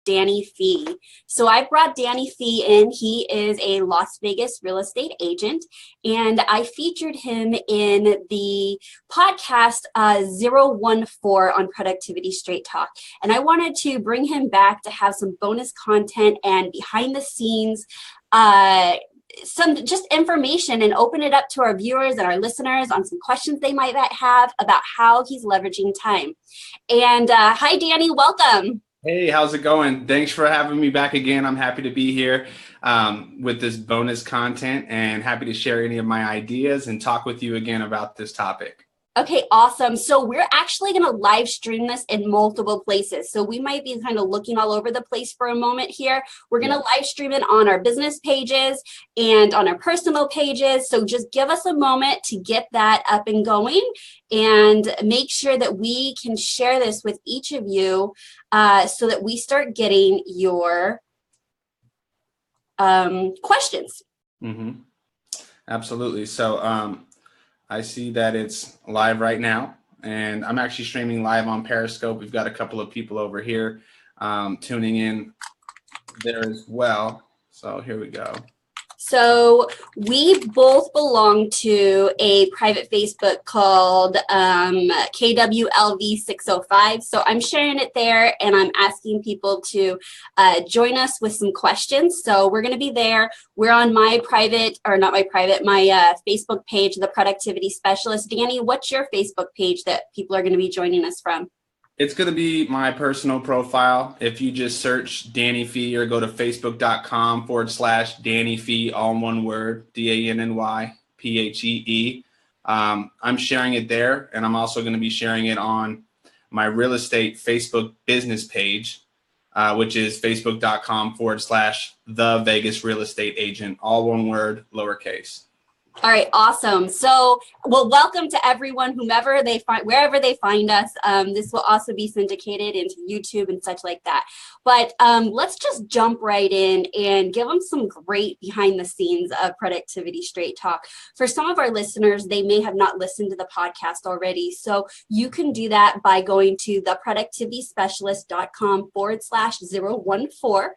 Danny Phee. So I brought Danny Phee in. He is a Las Vegas real estate agent, and I featured him in the podcast 014 on Productivity Straight Talk. And I wanted to bring him back to have some bonus content and behind the scenes some just information and open it up to our viewers and our listeners on some questions they might have about how he's leveraging time. And hi, Danny, welcome. Hey, how's it going? Thanks for having me back again. I'm happy to be here with this bonus content and happy to share any of my ideas and talk with you again about this topic. Okay, awesome. So we're actually going to live stream this in multiple places. So we might be kind of looking all over the place for a moment here. We're going to live stream it on our business pages and on our personal pages. So just give us a moment to get that up and going and make sure that we can share this with each of you so that we start getting your questions. Mm-hmm. Absolutely. So, I see that it's live right now, and I'm actually streaming live on Periscope. We've got a couple of people over here tuning in there as well. So here we go. So we both belong to a private Facebook called KWLV 605. So I'm sharing it there and I'm asking people to join us with some questions. So we're going to be there. We're on my private, or not my private, my Facebook page, The Productivity Specialist. Danny, what's your Facebook page that people are going to be joining us from? It's going to be my personal profile. If you just search Danny Phee or go to facebook.com/Danny Phee, all in one word, DANNYPHEE. I'm sharing it there, and I'm also going to be sharing it on my real estate Facebook business page, which is facebook.com/The Vegas Real Estate Agent, all one word, lowercase. All right, awesome. So, well, welcome to everyone, whomever they find, wherever they find us. This will also be syndicated into YouTube and such like that. But let's just jump right in and give them some great behind the scenes of Productivity Straight Talk. For some of our listeners, they may have not listened to the podcast already. So you can do that by going to theproductivityspecialist.com/014.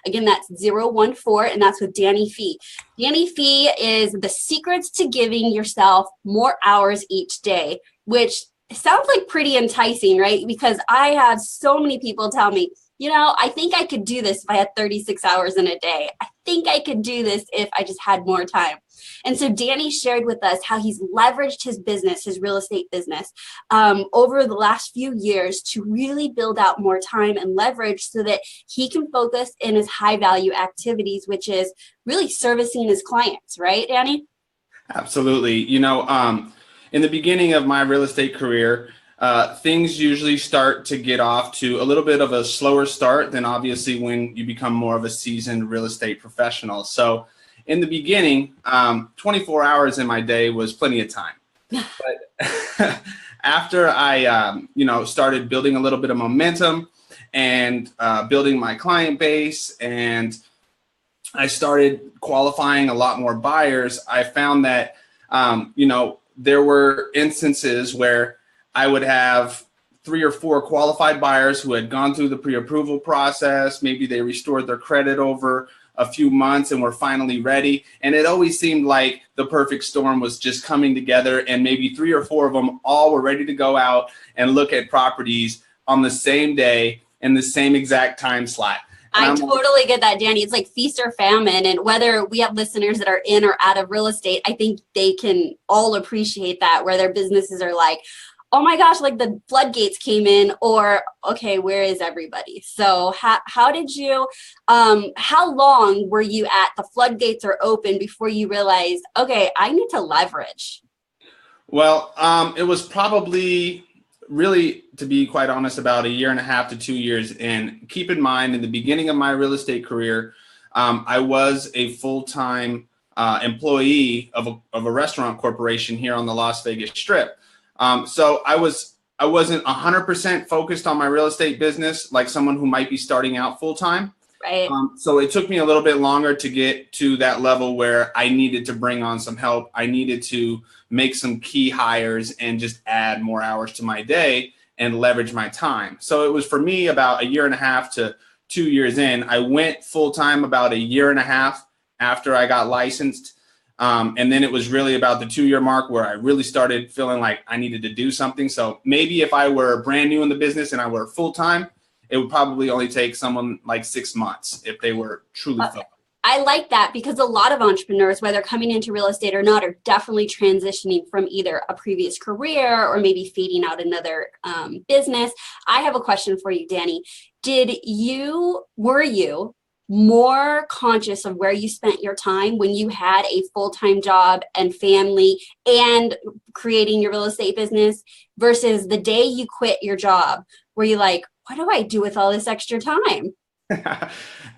Again, that's 014, and that's with Danny Phee. Danny Phee is the secrets to giving yourself more hours each day, which sounds like pretty enticing, right? Because I have so many people tell me, you know, I think I could do this if I had 36 hours in a day. I think I could do this if I just had more time. And so Danny shared with us how he's leveraged his business, his real estate business, over the last few years to really build out more time and leverage so that he can focus in his high value activities, which is really servicing his clients, right, Danny? Absolutely. You know, in the beginning of my real estate career, things usually start to get off to a little bit of a slower start than obviously when you become more of a seasoned real estate professional. So in the beginning, 24 hours in my day was plenty of time. But after I, started building a little bit of momentum and building my client base, and I started qualifying a lot more buyers, I found that, there were instances where I would have 3 or 4 qualified buyers who had gone through the pre-approval process. Maybe they restored their credit over a few months and were finally ready. And it always seemed like the perfect storm was just coming together, and maybe 3 or 4 of them all were ready to go out and look at properties on the same day in the same exact time slot. I totally get that, Danny. It's like feast or famine. And whether we have listeners that are in or out of real estate, I think they can all appreciate that, where their businesses are like, oh my gosh, like the floodgates came in, or, okay, where is everybody? So how did you, how long were you at the floodgates are open before you realized, okay, I need to leverage? Well, it was probably really, to be quite honest, about 1.5 to 2 years. And keep in mind, in the beginning of my real estate career, I was a full-time employee of a restaurant corporation here on the Las Vegas Strip. So I wasn't 100% focused on my real estate business like someone who might be starting out full-time. Right. So it took me a little bit longer to get to that level where I needed to bring on some help. I needed to make some key hires and just add more hours to my day and leverage my time. So it was for me about 1.5 to 2 years in. I went full-time about a year and a half after I got licensed. And then it was really about the 2-year mark where I really started feeling like I needed to do something. So maybe if I were brand new in the business and I were full-time, it would probably only take someone like 6 months if they were truly focused. I like that, because a lot of entrepreneurs, whether coming into real estate or not, are definitely transitioning from either a previous career or maybe fading out another business. I have a question for you, Danny. Were you more conscious of where you spent your time when you had a full-time job and family and creating your real estate business versus the day you quit your job? Were you like, what do I do with all this extra time?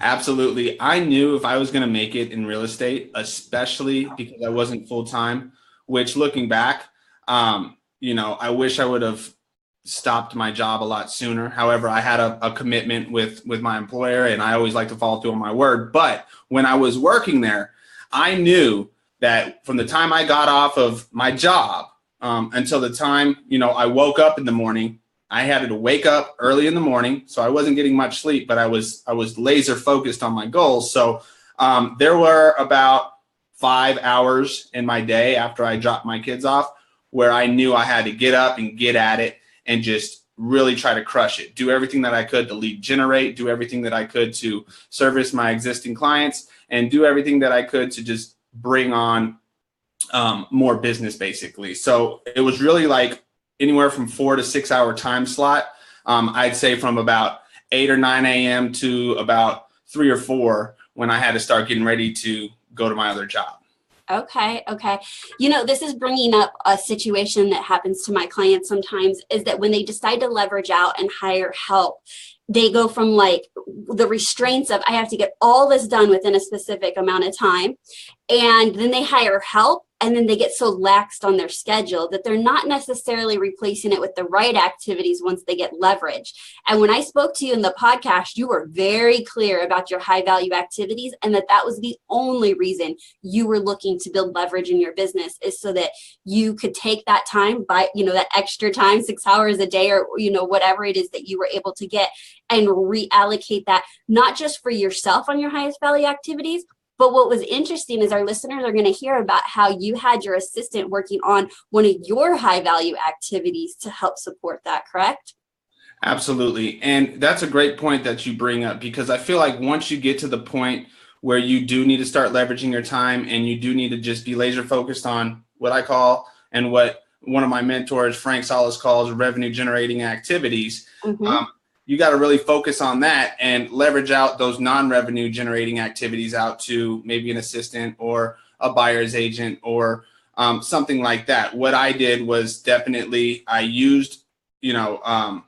Absolutely. I knew if I was going to make it in real estate, especially because I wasn't full-time, which looking back, I wish I would have stopped my job a lot sooner. However, I had a commitment with my employer, and I always like to follow through on my word. But when I was working there, I knew that from the time I got off of my job until the time, I woke up in the morning, I had to wake up early in the morning. So I wasn't getting much sleep, but I was laser focused on my goals. So there were about 5 hours in my day after I dropped my kids off where I knew I had to get up and get at it and just really try to crush it, do everything that I could to lead generate, do everything that I could to service my existing clients, and do everything that I could to just bring on more business, basically. So it was really like anywhere from 4 to 6 hour time slot. I'd say from about 8 or 9 a.m. to about 3 or 4 when I had to start getting ready to go to my other job. Okay. This is bringing up a situation that happens to my clients sometimes, is that when they decide to leverage out and hire help, they go from like the restraints of I have to get all this done within a specific amount of time. And then they hire help, and then they get so laxed on their schedule that they're not necessarily replacing it with the right activities once they get leverage. And when I spoke to you in the podcast, you were very clear about your high value activities, and that was the only reason you were looking to build leverage in your business, is so that you could take that time by, that extra time, 6 hours a day, or, whatever it is that you were able to get, and reallocate that, not just for yourself on your highest value activities. But what was interesting is our listeners are going to hear about how you had your assistant working on one of your high value activities to help support that, correct? Absolutely. And that's a great point that you bring up, because I feel like once you get to the point where you do need to start leveraging your time, and you do need to just be laser focused on what I call, and what one of my mentors, Frank Solis, calls revenue generating activities. You got to really focus on that and leverage out those non-revenue generating activities out to maybe an assistant or a buyer's agent or something like that. What I did was definitely I used, that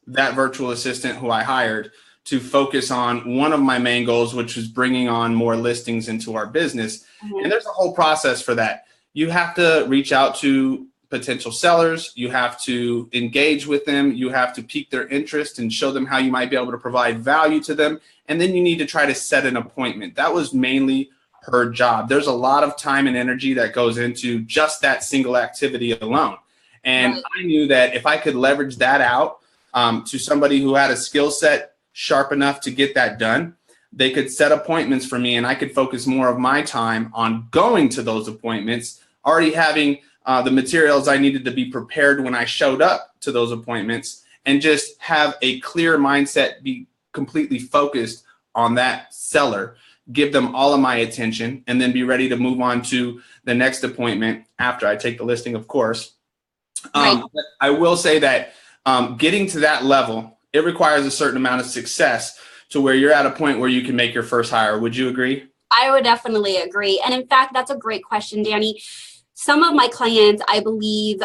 virtual assistant who I hired to focus on one of my main goals, which was bringing on more listings into our business. And there's a whole process for that. You have to reach out to potential sellers. You have to engage with them. You have to pique their interest and show them how you might be able to provide value to them. And then you need to try to set an appointment. That was mainly her job. There's a lot of time and energy that goes into just that single activity alone. And I knew that if I could leverage that out to somebody who had a skill set sharp enough to get that done, they could set appointments for me, and I could focus more of my time on going to those appointments, already having the materials I needed to be prepared when I showed up to those appointments, and just have a clear mindset, be completely focused on that seller, give them all of my attention, and then be ready to move on to the next appointment after I take the listing, of course. But I will say that getting to that level, it requires a certain amount of success to where you're at a point where you can make your first hire. Would you agree? I would definitely agree. And in fact, that's a great question, Danny. Some of my clients, I believe,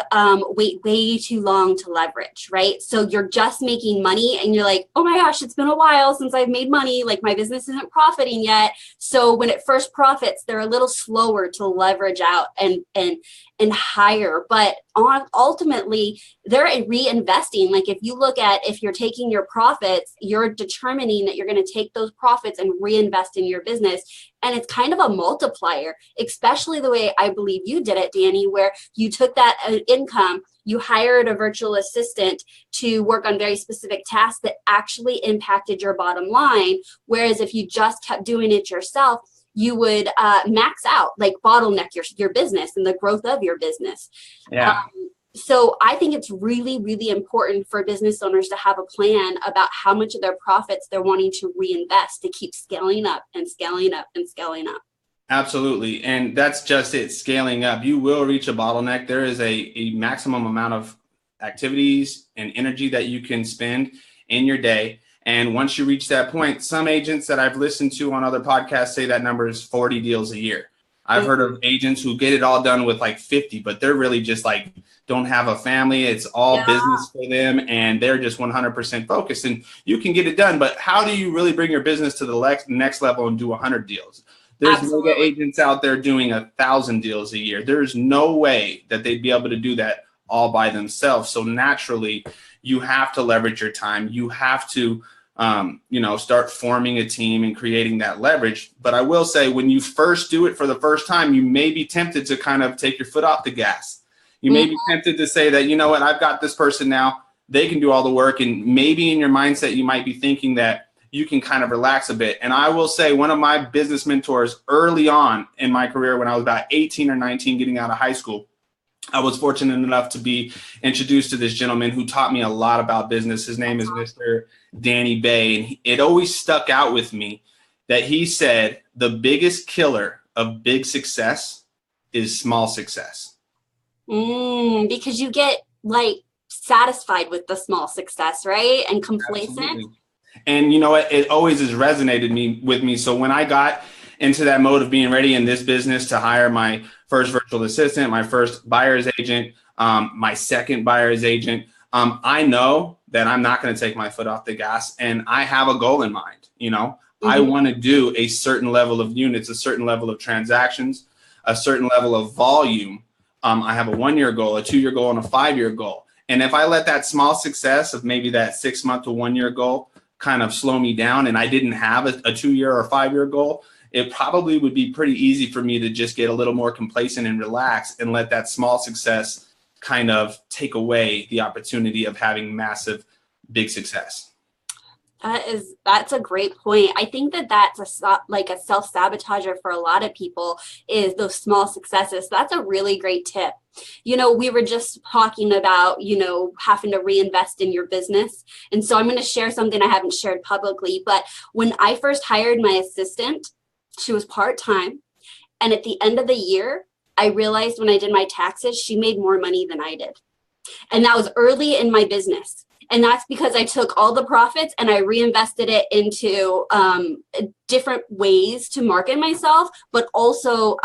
wait way too long to leverage, right? So you're just making money and you're like, oh my gosh, it's been a while since I've made money. Like my business isn't profiting yet. So when it first profits, they're a little slower to leverage out and and hire, but ultimately they're reinvesting. Like if you look at, if you're taking your profits, you're determining that you're going to take those profits and reinvest in your business. And it's kind of a multiplier, especially the way I believe you did it, Danny, where you took that income, you hired a virtual assistant to work on very specific tasks that actually impacted your bottom line. Whereas if you just kept doing it yourself, you would max out, like bottleneck your business and the growth of your business. Yeah. So I think it's really, really important for business owners to have a plan about how much of their profits they're wanting to reinvest to keep scaling up and scaling up and scaling up. Absolutely. And that's just it, scaling up. You will reach a bottleneck. There is a maximum amount of activities and energy that you can spend in your day. And once you reach that point, some agents that I've listened to on other podcasts say that number is 40 deals a year. I've heard of agents who get it all done with like 50, but they're really just like, don't have a family. It's all business for them. And they're just 100% focused, and you can get it done. But how do you really bring your business to the next level and do 100 deals? There's mega agents out there doing 1,000 deals a year. There's no way that they'd be able to do that all by themselves. So naturally, you have to leverage your time. You have to start forming a team and creating that leverage. But I will say, when you first do it for the first time, you may be tempted to kind of take your foot off the gas. You may be tempted to say that, you know what, I've got this person now, they can do all the work. And maybe in your mindset, you might be thinking that you can kind of relax a bit. And I will say, one of my business mentors early on in my career, when I was about 18 or 19, getting out of high school, I was fortunate enough to be introduced to this gentleman who taught me a lot about business. His name is Mr. Danny Bay. And it always stuck out with me that he said the biggest killer of big success is small success. Because you get like satisfied with the small success, right? And complacent. Absolutely. And you know what? It always has resonated with me. So when I got into that mode of being ready in this business to hire my first virtual assistant, my first buyer's agent, my second buyer's agent, I know that I'm not going to take my foot off the gas, and I have a goal in mind. I want to do a certain level of units, a certain level of transactions, a certain level of volume. I have a 1-year goal, a 2-year goal, and a 5-year goal. And if I let that small success of maybe that 6-month to 1-year goal kind of slow me down, and I didn't have a 2-year or 5-year goal, it probably would be pretty easy for me to just get a little more complacent and relax and let that small success kind of take away the opportunity of having massive, big success. That's a great point. I think that's a self-sabotager for a lot of people, is those small successes. That's a really great tip. We were just talking about, having to reinvest in your business. And so I'm going to share something I haven't shared publicly. But when I first hired my assistant, she was part-time. And at the end of the year, I realized when I did my taxes, she made more money than I did. And that was early in my business. And that's because I took all the profits and I reinvested it into different ways to market myself, but also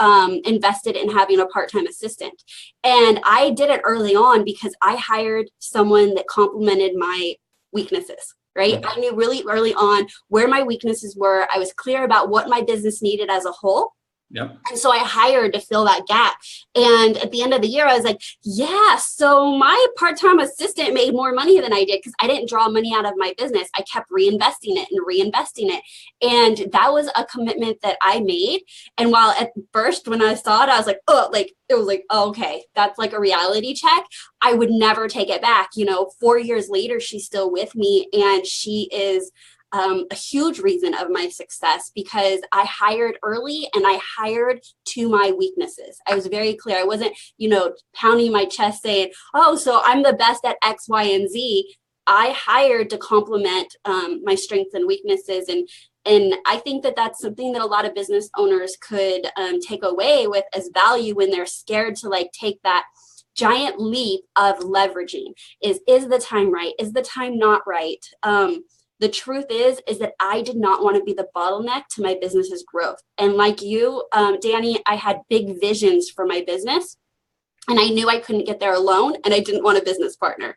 invested in having a part-time assistant. And I did it early on because I hired someone that complemented my weaknesses. Right? I knew really early on where my weaknesses were. I was clear about what my business needed as a whole. Yep. And so I hired to fill that gap. And at the end of the year, I was like, yeah, so my part-time assistant made more money than I did because I didn't draw money out of my business. I kept reinvesting it. And that was a commitment that I made. And while at first, when I saw it, I was like, oh, okay, that's like a reality check. I would never take it back. 4 years later, she's still with me, and she is a huge reason of my success because I hired early and I hired to my weaknesses. I was very clear. I wasn't, pounding my chest saying, oh, so I'm the best at X, Y, and Z. I hired to complement my strengths and weaknesses. And I think that that's something that a lot of business owners could take away with as value when they're scared to take that giant leap of leveraging. Is the time right? Is the time not right? The truth is that I did not want to be the bottleneck to my business's growth. And like you, Danny, I had big visions for my business, and I knew I couldn't get there alone, and I didn't want a business partner.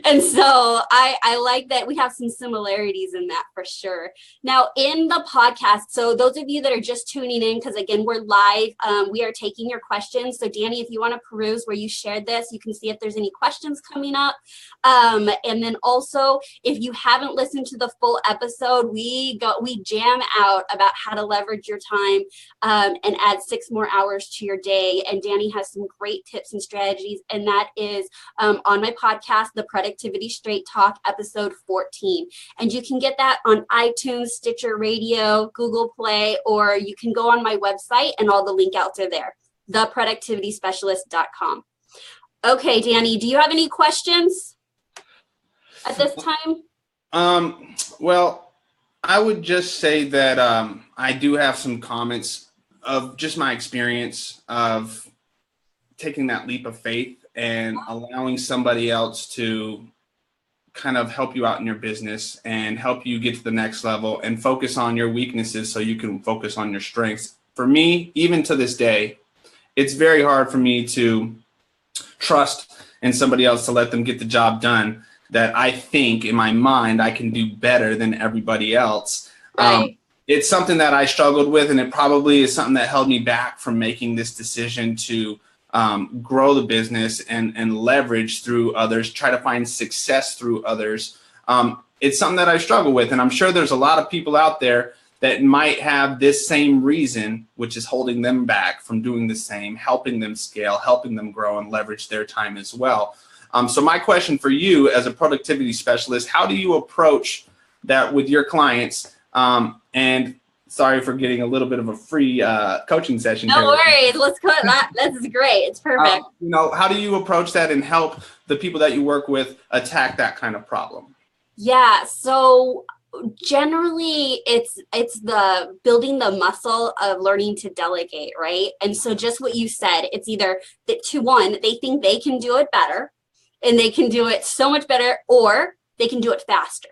And so I like that we have some similarities in that for sure. Now in the podcast, so those of you that are just tuning in, because again, we're live, we are taking your questions. So Danny, if you want to peruse where you shared this, you can see if there's any questions coming up. And then also, if you haven't listened to the full episode, we jam out about how to leverage your time and add 6 more hours to your day. And Danny has some great tips and strategies, and that is on my podcast, The Productivity Straight Talk, episode 14. And you can get that on iTunes, Stitcher Radio, Google Play, or you can go on my website and all the link outs are there, theproductivityspecialist.com. Okay, Danny, do you have any questions at this time? Well, I would just say that I do have some comments of just my experience of taking that leap of faith and allowing somebody else to kind of help you out in your business and help you get to the next level and focus on your weaknesses so you can focus on your strengths. For me, even to this day, it's very hard for me to trust in somebody else to let them get the job done that I think in my mind I can do better than everybody else. Right. It's something that I struggled with, and it probably is something that held me back from making this decision to grow the business and leverage through others, try to find success through others. It's something that I struggle with, and I'm sure there's a lot of people out there that might have this same reason, which is holding them back from doing the same, helping them scale, helping them grow and leverage their time as well. So my question for you as a productivity specialist, how do you approach that with your clients? And sorry for getting a little bit of a free coaching session. No worries. Let's go. This is great. It's perfect. How do you approach that and help the people that you work with attack that kind of problem? Yeah. So generally it's the building the muscle of learning to delegate, right? And so just what you said, it's either that they think they can do it better and they can do it so much better, or they can do it faster.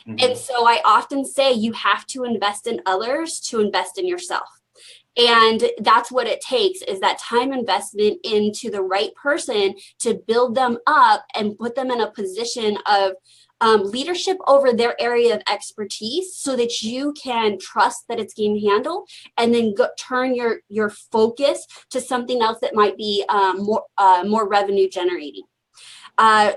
Mm-hmm. And so I often say you have to invest in others to invest in yourself. And that's what it takes, is that time investment into the right person to build them up and put them in a position of leadership over their area of expertise so that you can trust that it's getting handled, and then turn your focus to something else that might be more revenue generating.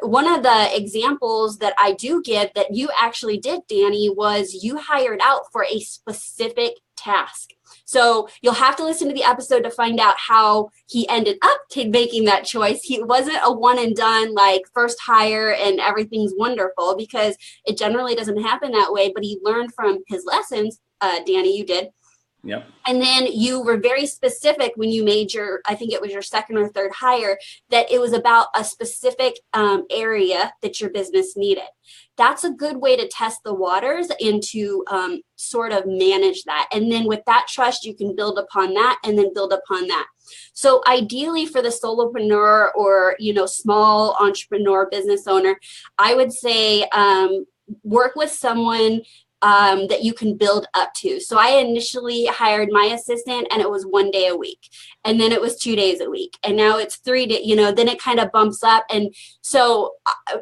One of the examples that I do give that you actually did, Danny, was you hired out for a specific task. So you'll have to listen to the episode to find out how he ended up making that choice. He wasn't a one and done, like first hire and everything's wonderful, because it generally doesn't happen that way. But he learned from his lessons. Danny, you did. Yep. And then you were very specific when you made I think it was your second or third hire, that it was about a specific area that your business needed. That's a good way to test the waters and to sort of manage that. And then with that trust, you can build upon that and then build upon that. So ideally for the solopreneur or, small entrepreneur business owner, I would say work with someone that you can build up to. So I initially hired my assistant and it was 1 day a week, and then it was 2 days a week, and now it's 3 days, then it kind of bumps up. And so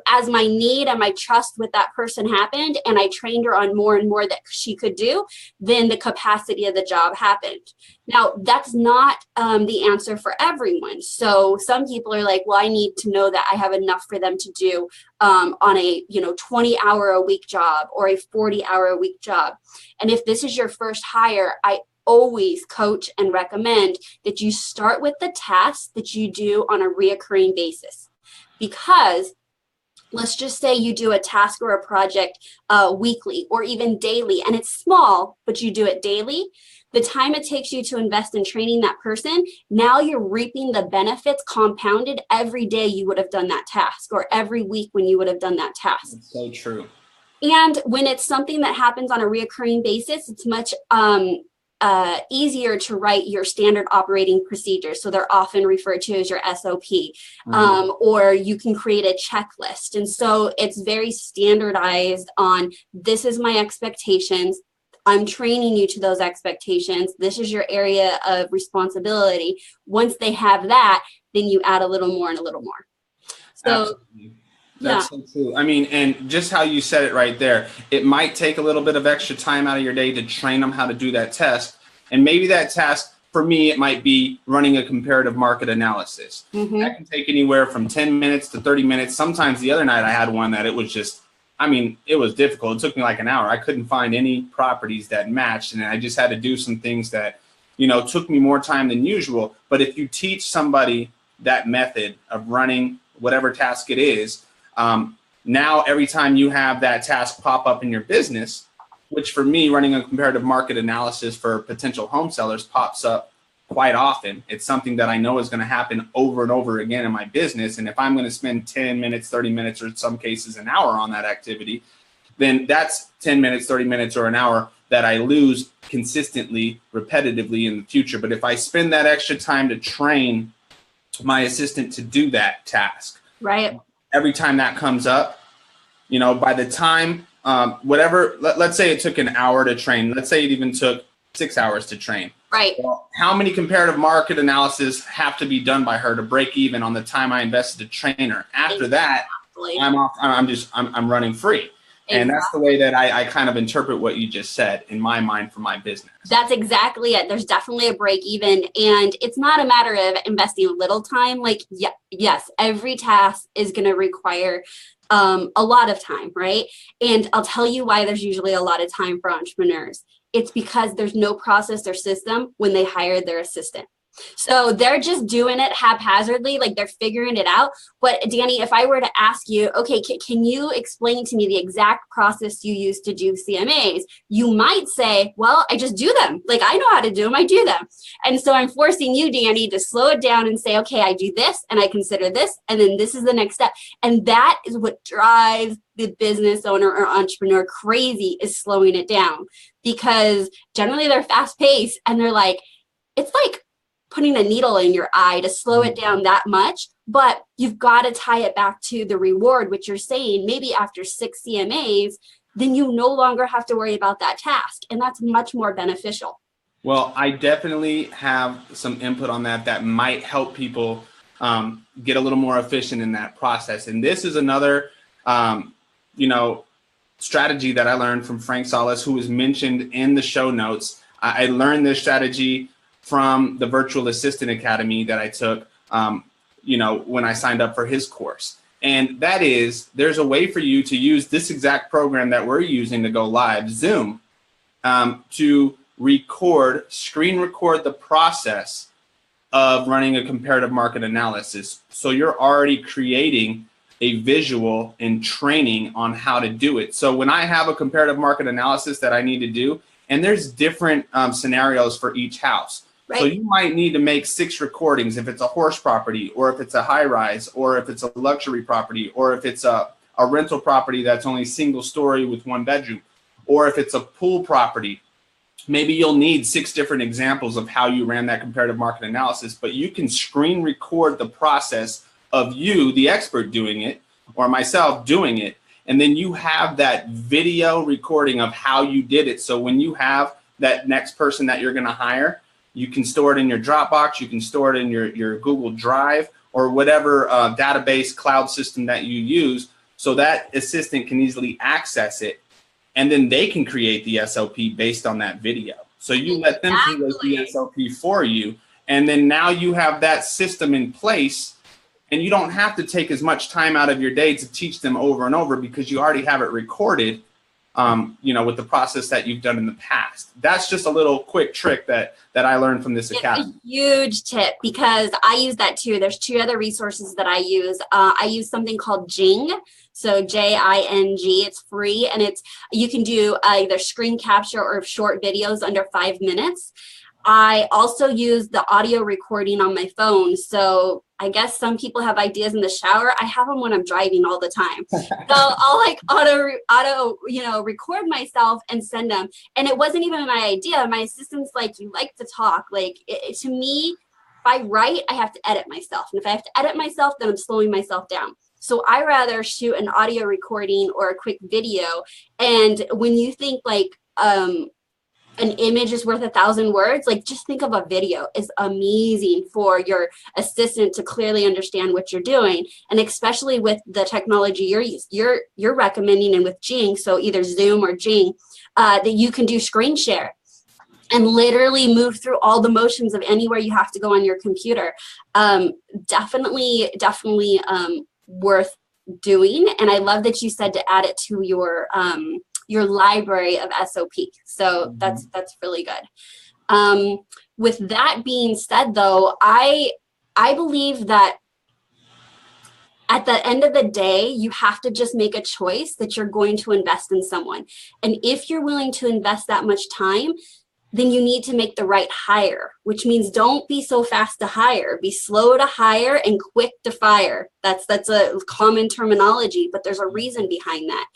as my need and my trust with that person happened, and I trained her on more and more that she could do, then the capacity of the job happened. Now, that's not the answer for everyone. So some people are like, well, I need to know that I have enough for them to do on a 20-hour-a-week job or a 40-hour-a-week job. And if this is your first hire, I always coach and recommend that you start with the tasks that you do on a reoccurring basis. Because let's just say you do a task or a project weekly or even daily, and it's small, but you do it daily. The time it takes you to invest in training that person, now you're reaping the benefits compounded every day you would have done that task, or every week when you would have done that task. That's so true. And when it's something that happens on a reoccurring basis, it's much easier to write your standard operating procedures. So they're often referred to as your SOP, or you can create a checklist. And so it's very standardized on, this is my expectations. I'm training you to those expectations. This is your area of responsibility. Once they have that, then you add a little more and a little more. So, absolutely. Yeah. That's so true. I mean, and just how you said it right there, it might take a little bit of extra time out of your day to train them how to do that test. And maybe that task, for me, it might be running a comparative market analysis. That can take anywhere from 10 minutes to 30 minutes. Sometimes the other night I had one that it was just, I mean, it was difficult. It took me like an hour. I couldn't find any properties that matched. And I just had to do some things that, you know, took me more time than usual. But if you teach somebody that method of running whatever task it is, now every time you have that task pop up in your business, which for me, running a comparative market analysis for potential home sellers pops up quite often. It's something that I know is going to happen over and over again in my business. And if I'm going to spend 10 minutes, 30 minutes, or in some cases an hour on that activity, then that's 10 minutes, 30 minutes, or an hour that I lose consistently, repetitively in the future. But if I spend that extra time to train my assistant to do that task, right, every time that comes up, you know, by the time whatever, let's say it took an hour to train. Let's say it even took 6 hours to train. right. Well, how many comparative market analysis have to be done by her to break even on the time I invested to train her? After that, I'm off. I'm running free. And that's the way that I kind of interpret what you just said in my mind for my business. That's exactly it. There's definitely a break even. And it's not a matter of investing a little time. Like, yes, every task is going to require a lot of time, right? And I'll tell you why there's usually a lot of time for entrepreneurs. It's because there's no process or system when they hire their assistant. So they're just doing it haphazardly, like they're figuring it out. But Danny, if I were to ask you, okay, can you explain to me the exact process you use to do CMAs? You might say, well, I just do them. Like I know how to do them, I do them. And so I'm forcing you, Danny, to slow it down and say, okay, I do this and I consider this, and then this is the next step. And that is what drives the business owner or entrepreneur crazy, is slowing it down, because generally they're fast paced and they're like, it's like putting a needle in your eye to slow it down that much. But you've got to tie it back to the reward, which you're saying maybe after 6 CMAs, then you no longer have to worry about that task. And that's much more beneficial. Well, I definitely have some input on that might help people get a little more efficient in that process. And this is another, strategy that I learned from Frank Salas, who was mentioned in the show notes. I learned this strategy from the Virtual Assistant Academy that I took, when I signed up for his course. And that is, there's a way for you to use this exact program that we're using to go live, Zoom, to screen record the process of running a comparative market analysis. So you're already creating a visual and training on how to do it. So when I have a comparative market analysis that I need to do, and there's different scenarios for each house. Right. So you might need to make 6 recordings if it's a horse property, or if it's a high rise, or if it's a luxury property, or if it's a rental property that's only single story with 1 bedroom, or if it's a pool property. Maybe you'll need 6 different examples of how you ran that comparative market analysis, but you can screen record the process of you, the expert, doing it, or myself doing it. And then you have that video recording of how you did it. So when you have that next person that you're going to hire, you can store it in your Dropbox, you can store it in your Google Drive, or whatever database cloud system that you use, so that assistant can easily access it, and then they can create the SOP based on that video. So you let them create the SOP for you, and then now you have that system in place, and you don't have to take as much time out of your day to teach them over and over, because you already have it recorded, with the process that you've done in the past. That's just a little quick trick that I learned from this academy. It's a huge tip, because I use that too. There's 2 other resources that I use. I use something called Jing. So Jing, it's free, and you can do either screen capture or short videos under 5 minutes. I also use the audio recording on my phone. So I guess some people have ideas in the shower. I have them when I'm driving all the time. So I'll like auto, record myself and send them. And it wasn't even my idea. My assistant's like, you like to talk. Like to me, if I write, I have to edit myself. And if I have to edit myself, then I'm slowing myself down. So I rather shoot an audio recording or a quick video. And when you think like, an image is worth 1,000 words. Like, just think of a video is amazing for your assistant to clearly understand what you're doing. And especially with the technology you're recommending, and with Jing, so either Zoom or Jing, that you can do screen share and literally move through all the motions of anywhere you have to go on your computer. Definitely worth doing. And I love that you said to add it to your library of SOP. So that's really good. With that being said, though, I believe that at the end of the day, you have to just make a choice that you're going to invest in someone. And if you're willing to invest that much time, then you need to make the right hire, which means don't be so fast to hire. Be slow to hire and quick to fire. That's a common terminology, but there's a reason behind that.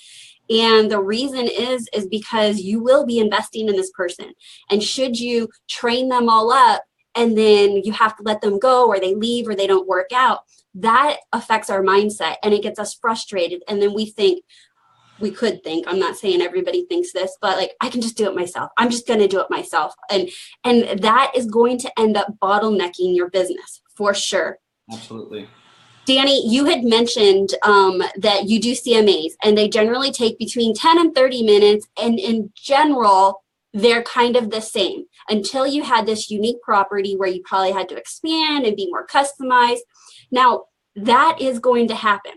And the reason is because you will be investing in this person. And should you train them all up and then you have to let them go, or they leave, or they don't work out, that affects our mindset and it gets us frustrated. And then we could think, I'm not saying everybody thinks this, but like, I can just do it myself. I'm just going to do it myself. And that is going to end up bottlenecking your business for sure. Absolutely. Danny, you had mentioned that you do CMAs, and they generally take between 10 and 30 minutes. And in general, they're kind of the same until you had this unique property where you probably had to expand and be more customized. Now, that is going to happen.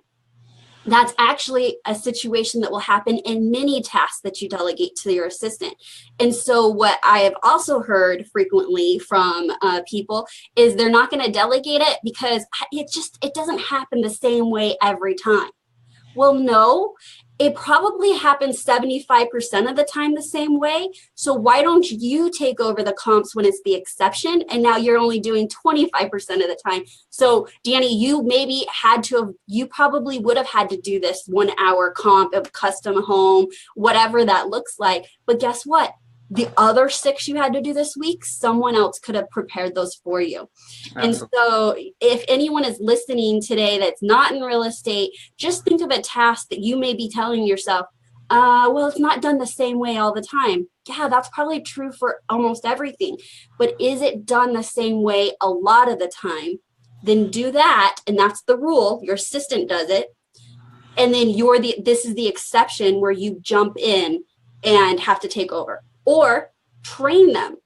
That's actually a situation that will happen in many tasks that you delegate to your assistant. And so what I have also heard frequently from people is they're not going to delegate it because it doesn't happen the same way every time. Well, no, it probably happens 75% of the time the same way. So why don't you take over the comps when it's the exception? And now you're only doing 25% of the time. So Danny, you probably would have had to do this 1 hour comp of custom home, whatever that looks like. But guess what? The other 6 you had to do this week, someone else could have prepared those for you. Absolutely. And so if anyone is listening today that's not in real estate, just think of a task that you may be telling yourself, well, it's not done the same way all the time. Yeah, that's probably true for almost everything. But is it done the same way a lot of the time? Then do that. And that's the rule. Your assistant does it. And then this is the exception where you jump in and have to take over. Or train them.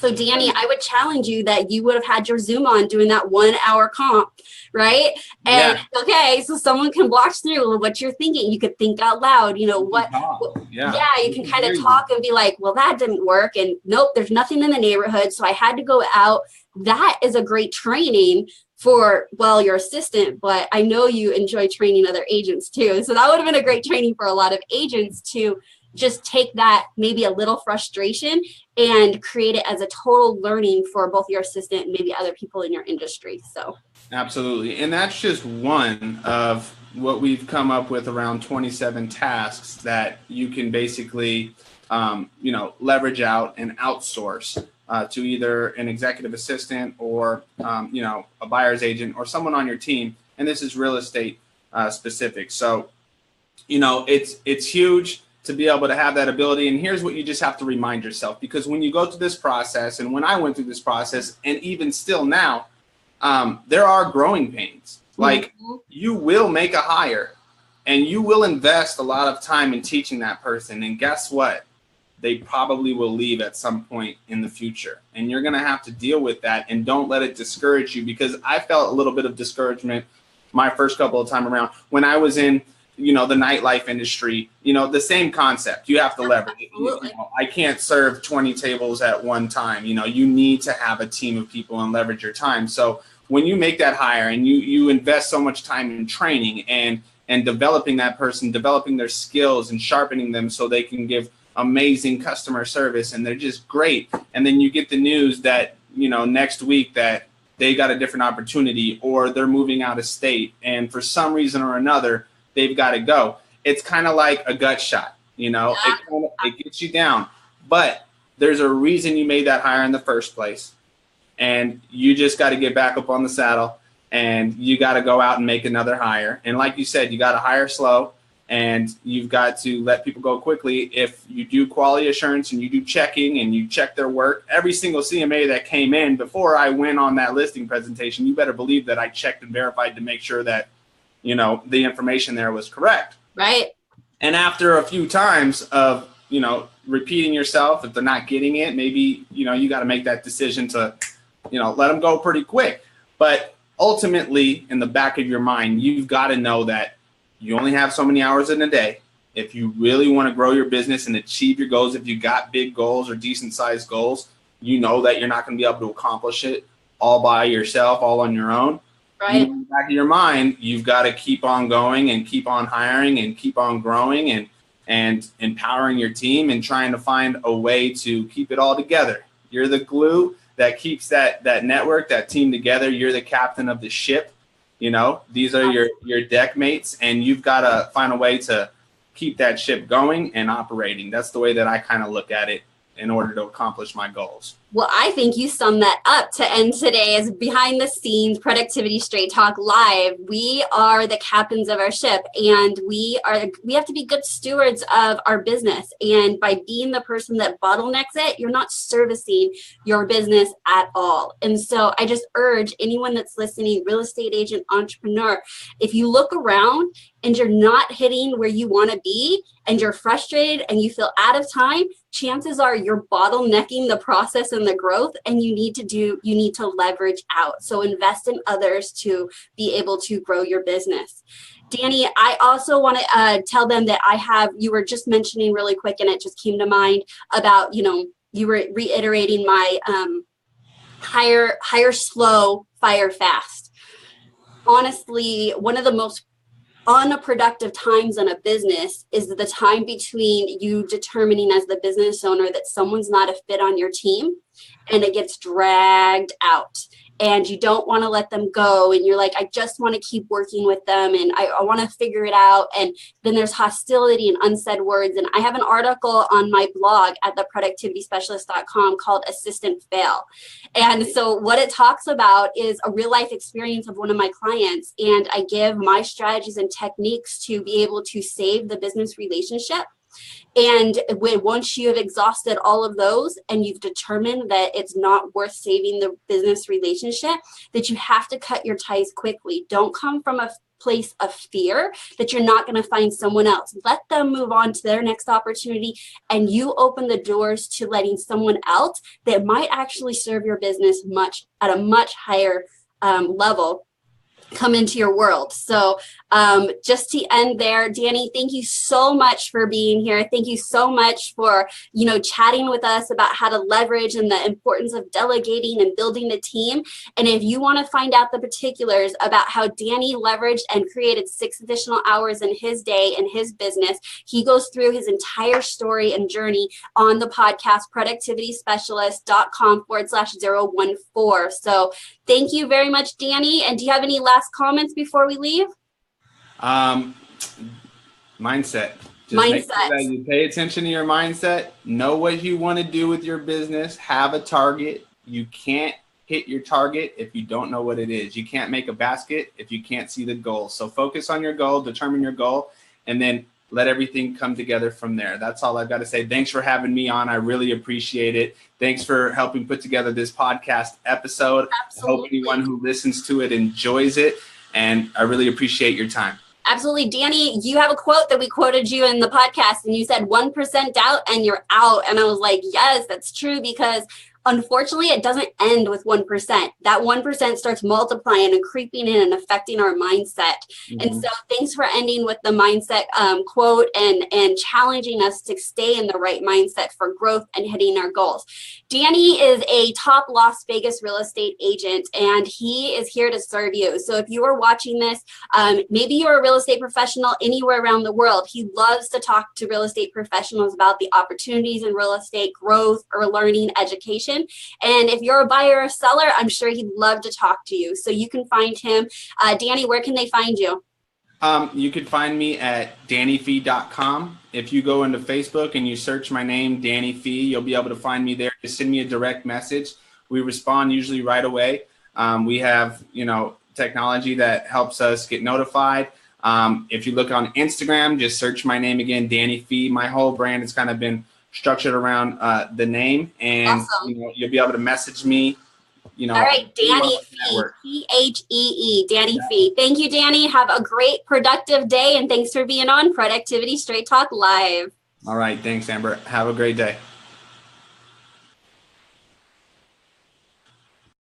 So Danny, I would challenge you that you would have had your Zoom on doing that 1 hour comp, right? And yeah. Okay, so someone can watch through what you're thinking. You could think out loud, you can kind of talk and be like, well, that didn't work. And nope, there's nothing in the neighborhood. So I had to go out. That is a great training for, well, your assistant, but I know you enjoy training other agents too. So that would have been a great training for a lot of agents to just take that maybe a little frustration and create it as a total learning for both your assistant and maybe other people in your industry. So absolutely. And that's just one of what we've come up with, around 27 tasks that you can basically, leverage out and outsource to either an executive assistant or, a buyer's agent or someone on your team. And this is real estate specific. So, it's huge to be able to have that ability. And here's what you just have to remind yourself, because when you go through this process, and when I went through this process, and even still now, there are growing pains. Like, you will make a hire and you will invest a lot of time in teaching that person. And guess what? They probably will leave at some point in the future. And you're going to have to deal with that, and don't let it discourage you, because I felt a little bit of discouragement my first couple of time around when I was in the nightlife industry. The same concept. You have to leverage it. I can't serve 20 tables at one time. You need to have a team of people and leverage your time. So when you make that hire and you invest so much time in training and developing that person, developing their skills and sharpening them so they can give amazing customer service and they're just great. And then you get the news that, next week that they got a different opportunity, or they're moving out of state, and for some reason or another, they've got to go. It's kind of like a gut shot, it gets you down, but there's a reason you made that hire in the first place. And you just got to get back up on the saddle, and you got to go out and make another hire. And like you said, you got to hire slow. and you've got to let people go quickly. If you do quality assurance and you do checking and you check their work, every single CMA that came in before I went on that listing presentation, you better believe that I checked and verified to make sure that, you know, the information there was correct. Right. And after a few times of, you know, repeating yourself, if they're not getting it, maybe, you know, you got to make that decision to, you know, let them go pretty quick. But ultimately, in the back of your mind, you've got to know that you only have so many hours in a day. If you really want to grow your business and achieve your goals, if you got big goals or decent sized goals, you know that you're not going to be able to accomplish it all by yourself, all on your own. Right. In the back of your mind, you've got to keep on going and keep on hiring and keep on growing and empowering your team and trying to find a way to keep it all together. You're the glue that keeps that network, that team together. You're the captain of the ship. You know, these are your deck mates, and you've got to find a way to keep that ship going and operating. That's the way that I kind of look at it in order to accomplish my goals. Well, I think you summed that up to end today as behind the scenes Productivity Straight Talk Live. We are the captains of our ship, and we have to be good stewards of our business. And by being the person that bottlenecks it, you're not servicing your business at all. And so I just urge anyone that's listening, real estate agent, entrepreneur, if you look around and you're not hitting where you want to be and you're frustrated and you feel out of time, chances are you're bottlenecking the process and the growth, and you need to leverage out. So invest in others to be able to grow your business. Danny, I also want to tell them that you were just mentioning really quick, and it just came to mind about, you know, you were reiterating my hire slow, fire fast. Honestly, one of the most unproductive times in a business is the time between you determining as the business owner that someone's not a fit on your team and it gets dragged out and you don't want to let them go. And you're like, I just want to keep working with them and I want to figure it out. And then there's hostility and unsaid words. And I have an article on my blog at theproductivityspecialist.com called Assistant Fail. And so what it talks about is a real life experience of one of my clients. And I give my strategies and techniques to be able to save the business relationship. And once you have exhausted all of those and you've determined that it's not worth saving the business relationship, that you have to cut your ties quickly. Don't come from a place of fear that you're not going to find someone else. Let them move on to their next opportunity, and you open the doors to letting someone else that might actually serve your business at a much higher level come into your world. So just to end there, Danny, thank you so much for being here. Thank you so much for, you know, chatting with us about how to leverage and the importance of delegating and building the team. And if you want to find out the particulars about how Danny leveraged and created 6 additional hours in his day in his business, he goes through his entire story and journey on the podcast, productivityspecialist.com/014. So thank you very much, Danny. And do you have any last comments before we leave? Mindset. Make sure that you pay attention to your mindset. Know what you want to do with your business. Have a target. You can't hit your target if you don't know what it is. You can't make a basket if you can't see the goal. So focus on your goal, determine your goal, and then let everything come together from there. That's all I've got to say. Thanks for having me on. I really appreciate it. Thanks for helping put together this podcast episode. Absolutely. I hope anyone who listens to it enjoys it, and I really appreciate your time. Absolutely. Danny, you have a quote that we quoted you in the podcast, and you said 1% doubt and you're out. And I was like, yes, that's true, because unfortunately, it doesn't end with 1%. That 1% starts multiplying and creeping in and affecting our mindset. Mm-hmm. And so thanks for ending with the mindset quote and challenging us to stay in the right mindset for growth and hitting our goals. Danny is a top Las Vegas real estate agent, and he is here to serve you. So if you are watching this, maybe you're a real estate professional anywhere around the world. He loves to talk to real estate professionals about the opportunities in real estate, growth, or learning, education. And if you're a buyer or seller, I'm sure he'd love to talk to you. So you can find him. Danny, where can they find you? You can find me at DannyPhee.com. If you go into Facebook and you search my name, Danny Phee, you'll be able to find me there. Just send me a direct message. We respond usually right away. We have, technology that helps us get notified. If you look on Instagram, just search my name again, Danny Phee. My whole brand has kind of been structured around the name, and Awesome. you'll be able to message me. All right, Anyone Danny with the Phee, network. Phee, Danny Phee. Thank you, Danny. Have a great, productive day, and thanks for being on Productivity Straight Talk Live. All right, thanks, Amber. Have a great day.